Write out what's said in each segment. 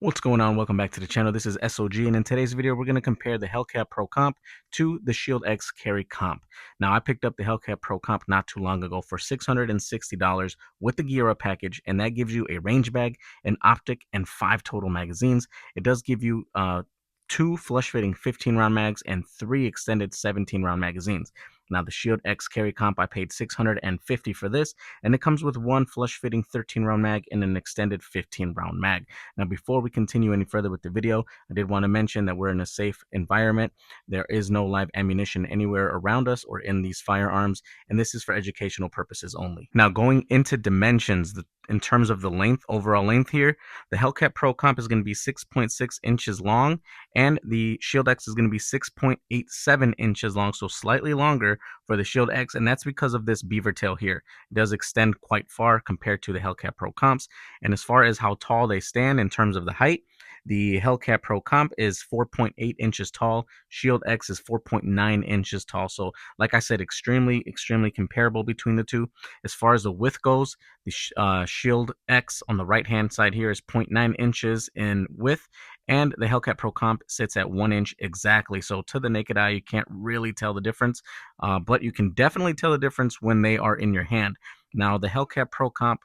What's going on? Welcome back to the channel. This is S.O.G, and in today's video, we're going to compare the Hellcat Pro Comp to the Shield X Carry Comp. Now, I picked up the Hellcat Pro Comp not too long ago for $660 with the Gear Up package, and that gives you a range bag, an optic, and 5 total magazines. It does give you 2 flush-fitting 15-round mags and 3 extended 17-round magazines. Now, the Shield X Carry Comp, I paid $650 for this, and it comes with 1 flush-fitting 13-round mag and an extended 15-round mag. Now, before we continue any further with the video, I did want to mention that we're in a safe environment. There is no live ammunition anywhere around us or in these firearms, and this is for educational purposes only. Now, going into dimensions, in terms of the length, overall length here, the Hellcat Pro Comp is going to be 6.6 inches long, and the Shield X is going to be 6.87 inches long, so slightly longer for the Shield X, and that's because of this beaver tail here. It does extend quite far compared to the Hellcat Pro Comps. And as far as how tall they stand in terms of the height, the Hellcat Pro Comp is 4.8 inches tall. Shield X is 4.9 inches tall. So, like I said, extremely comparable between the two. As far as the width goes, the Shield X on the right-hand side here is 0.9 inches in width, and the Hellcat Pro Comp sits at 1 inch exactly. So to the naked eye, you can't really tell the difference, but you can definitely tell the difference when they are in your hand. Now, the Hellcat Pro Comp,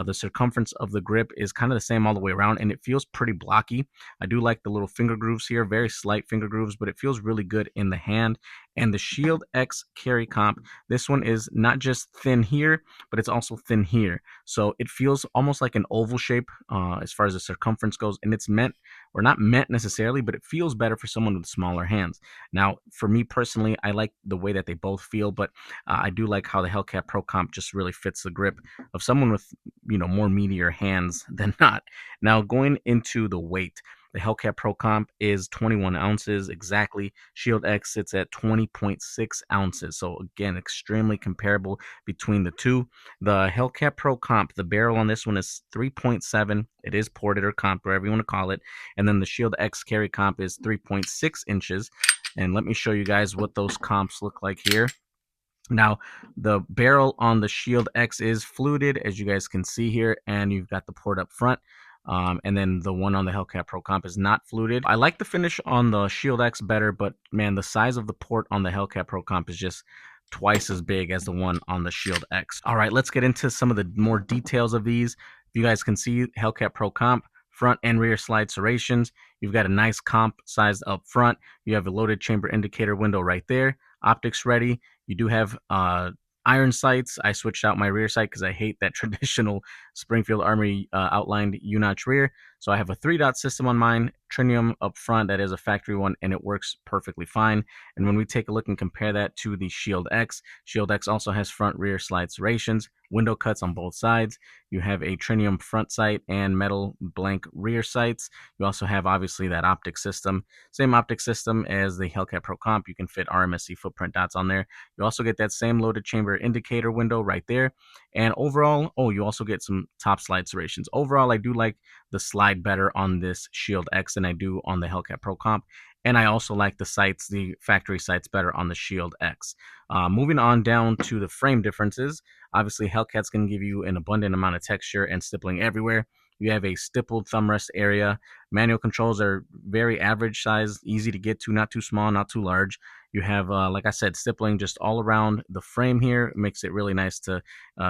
the circumference of the grip is kind of the same all the way around, and it feels pretty blocky. I do like the little finger grooves here, very slight finger grooves, but it feels really good in the hand. And the Shield X Carry Comp, this one is not just thin here, but it's also thin here. So it feels almost like an oval shape as far as the circumference goes, and it's meant, or not meant necessarily, but it feels better for someone with smaller hands. Now, for me personally, I like the way that they both feel, but I do like how the Hellcat Pro Comp just really fits the grip of someone with, more meatier hands than not. Now, going into the weight, the Hellcat Pro Comp is 21 ounces exactly. Shield X sits at 20.6 ounces. So again, extremely comparable between the two. The Hellcat Pro Comp, the barrel on this one is 3.7. It is ported or comped, whatever you want to call it. And then the Shield X Carry Comp is 3.6 inches. And let me show you guys what those comps look like here. Now, the barrel on the Shield X is fluted, as you guys can see here, and you've got the port up front. And then the one on the Hellcat Pro Comp is not fluted. I like the finish on the Shield X better, but man, the size of the port on the Hellcat Pro Comp is just twice as big as the one on the Shield X. All right, let's get into some of the more details of these. You guys can see Hellcat Pro Comp, front and rear slide serrations. You've got a nice comp sized up front. You have a loaded chamber indicator window right there. Optics ready. You do have iron sights. I switched out my rear sight because I hate that traditional Springfield Armory outlined U-notch rear. So I have a 3-dot system on mine, trinium up front. That is a factory one, and it works perfectly fine. And when we take a look and compare that to the Shield X also has front rear slide serrations, window cuts on both sides. You have a trinium front sight and metal blank rear sights. You also have obviously that optic system, same optic system as the Hellcat Pro Comp. You can fit RMSC footprint dots on there. You also get that same loaded chamber indicator window right there. And overall, you also get some top slide serrations. Overall, I do like the slide better on this Shield X than I do on the Hellcat Pro Comp. And I also like the sights, the factory sights, better on the Shield X. Moving on down to the frame differences, obviously Hellcat's going to give you an abundant amount of texture and stippling everywhere. You have a stippled thumb rest area. Manual controls are very average size, easy to get to, not too small, not too large. You have, like I said, stippling just all around the frame here. It makes it really nice to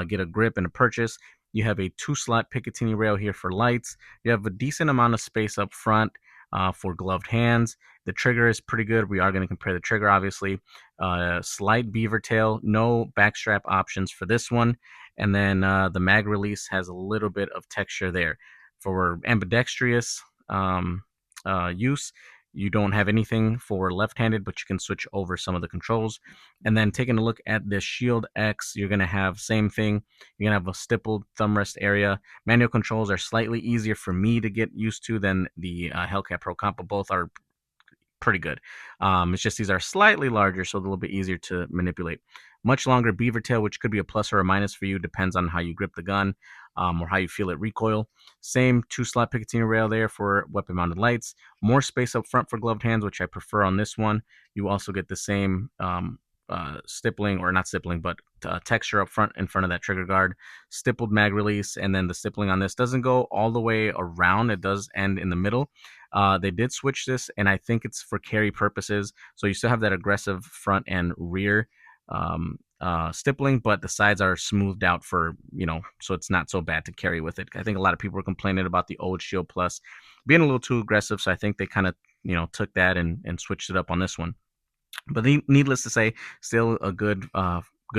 get a grip and a purchase. You have a 2-slot Picatinny rail here for lights. You have a decent amount of space up front for gloved hands. The trigger is pretty good. We are going to compare the trigger, obviously. Slight beaver tail, no backstrap options for this one. And then the mag release has a little bit of texture there. For ambidextrous use, you don't have anything for left-handed, but you can switch over some of the controls. And then taking a look at the Shield X, you're going to have same thing. You're going to have a stippled thumb rest area. Manual controls are slightly easier for me to get used to than the Hellcat Pro Comp, but both are pretty good. It's just these are slightly larger, so a little bit easier to manipulate. Much longer beaver tail, which could be a plus or a minus for you, depends on how you grip the gun or how you feel it recoil. Same 2-slot Picatinny rail there for weapon mounted lights. More space up front for gloved hands, which I prefer on this one. You also get the same stippling, or not stippling, but texture up front in front of that trigger guard, stippled mag release, and then the stippling on this doesn't go all the way around. It does end in the middle. They did switch this, and I think it's for carry purposes. So you still have that aggressive front and rear stippling, but the sides are smoothed out for, so it's not so bad to carry with it. I think a lot of people were complaining about the old Shield Plus being a little too aggressive, so I think they kind of, took that and switched it up on this one. But needless to say, still a good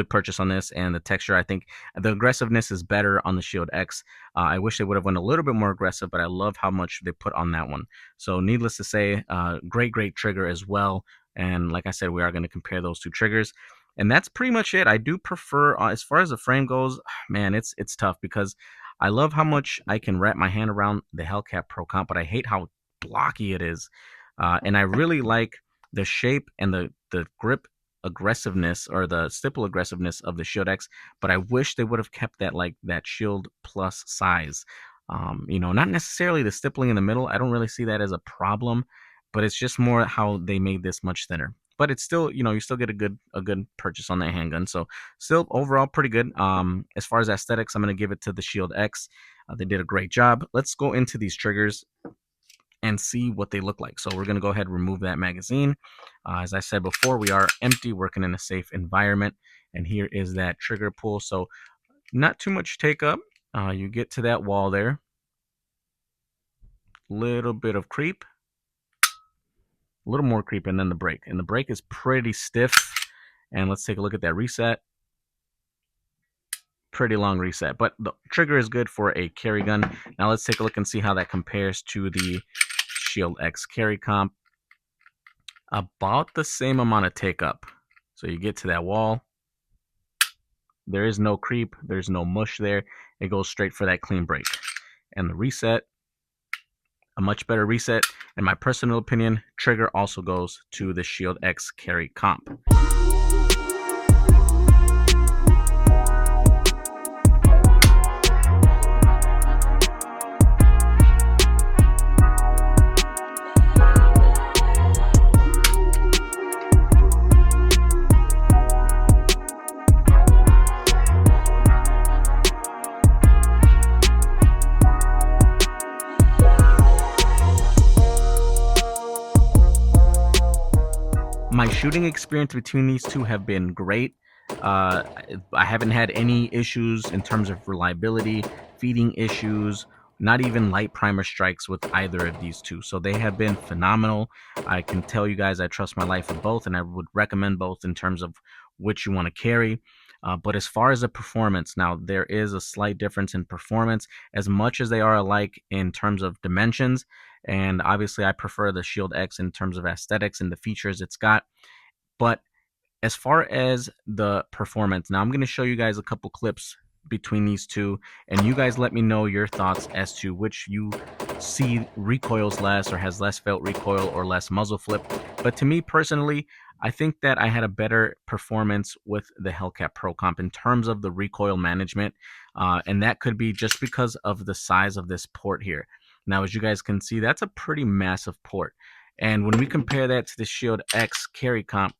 purchase on this, and the texture, I think the aggressiveness is better on the Shield X. I wish they would have went a little bit more aggressive, but I love how much they put on that one. So needless to say, great trigger as well. And like I said, we are going to compare those two triggers. And that's pretty much it. I do prefer, as far as the frame goes, man, it's tough because I love how much I can wrap my hand around the Hellcat Pro Comp, but I hate how blocky it is. And I really like the shape and the grip aggressiveness, or the stipple aggressiveness of the Shield X, but I wish they would have kept that Shield Plus size. Not necessarily the stippling in the middle. I don't really see that as a problem, but it's just more how they made this much thinner. But it's still, you still get a good purchase on that handgun. So still overall pretty good. As far as aesthetics, I'm gonna give it to the Shield X. They did a great job. Let's go into these triggers and see what they look like. So we're going to go ahead and remove that magazine. As I said before, we are empty, working in a safe environment. And here is that trigger pull. So not too much take up. You get to that wall there. Little bit of creep. A little more creep, and then the brake. And the brake is pretty stiff. And let's take a look at that reset. Pretty long reset, but the trigger is good for a carry gun. Now let's take a look and see how that compares to the Shield X carry comp. About the same amount of take up. So you get to that wall, there is no creep, there's no mush there. It goes straight for that clean break. And the reset, a much better reset. In my personal opinion, trigger also goes to the Shield X carry comp. My shooting experience between these two have been great. I haven't had any issues in terms of reliability, feeding issues, not even light primer strikes with either of these two. So they have been phenomenal. I can tell you guys I trust my life with both, and I would recommend both in terms of which you want to carry. But as far as the performance, now there is a slight difference in performance, as much as they are alike in terms of dimensions. And obviously, I prefer the Shield X in terms of aesthetics and the features it's got. But as far as the performance, now I'm going to show you guys a couple clips between these two, and you guys let me know your thoughts as to which you see recoils less, or has less felt recoil, or less muzzle flip. But to me personally, I think that I had a better performance with the Hellcat Pro Comp in terms of the recoil management, and that could be just because of the size of this port here. Now, as you guys can see, that's a pretty massive port, and when we compare that to the Shield X carry comp,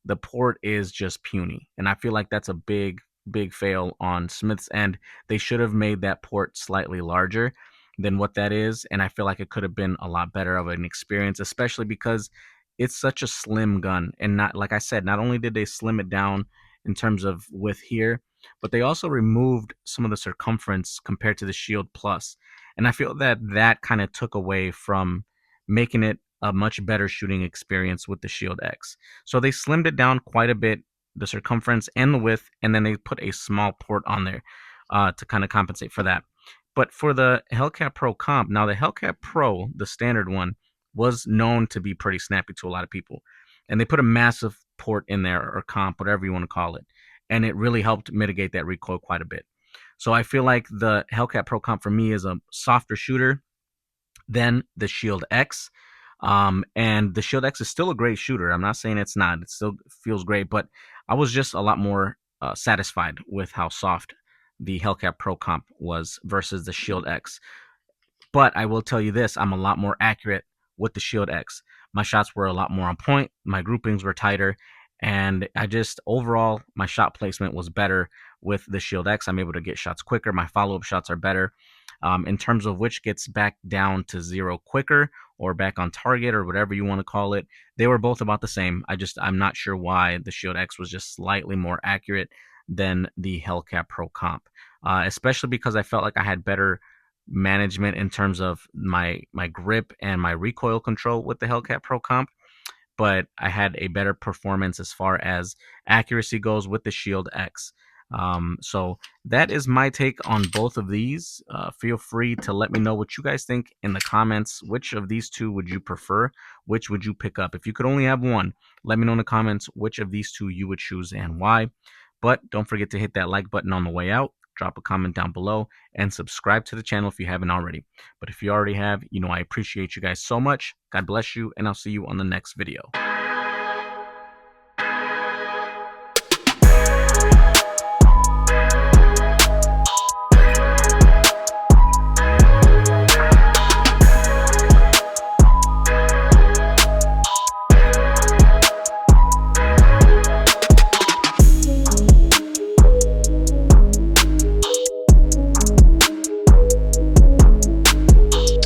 the port is just puny, and I feel like that's a big fail on Smith's end. They should have made that port slightly larger than what that is, and I feel like it could have been a lot better of an experience, especially because it's such a slim gun. And not, like I said, not only did they slim it down in terms of width here, but they also removed some of the circumference compared to the Shield Plus, and I feel that that kind of took away from making it a much better shooting experience with the Shield X. So they slimmed it down quite a bit, the circumference and the width, and then they put a small port on there to kind of compensate for that. But for the Hellcat Pro Comp, now the Hellcat Pro, the standard one, was known to be pretty snappy to a lot of people. And they put a massive port in there, or comp, whatever you want to call it. And it really helped mitigate that recoil quite a bit. So I feel like the Hellcat Pro Comp for me is a softer shooter than the Shield X. And the Shield X is still a great shooter. I'm not saying it's not. It still feels great, but I was just a lot more satisfied with how soft the Hellcat Pro Comp was versus the Shield X. But I will tell you this, I'm a lot more accurate with the Shield X. My shots were a lot more on point. My groupings were tighter. And I just overall my shot placement was better with the Shield X. I'm able to get shots quicker. My follow-up shots are better. In terms of which gets back down to zero quicker or back on target or whatever you want to call it, they were both about the same. I'm not sure why the Shield X was just slightly more accurate than the Hellcat Pro Comp, especially because I felt like I had better management in terms of my grip and my recoil control with the Hellcat Pro Comp, but I had a better performance as far as accuracy goes with the Shield X. So that is my take on both of these. Feel free to let me know what you guys think in the comments. Which of these two would you prefer? Which would you pick up? If you could only have one, let me know in the comments which of these two you would choose and why. But don't forget to hit that like button on the way out. Drop a comment down below and subscribe to the channel if you haven't already. But if you already have, I appreciate you guys so much. God bless you, and I'll see you on the next video.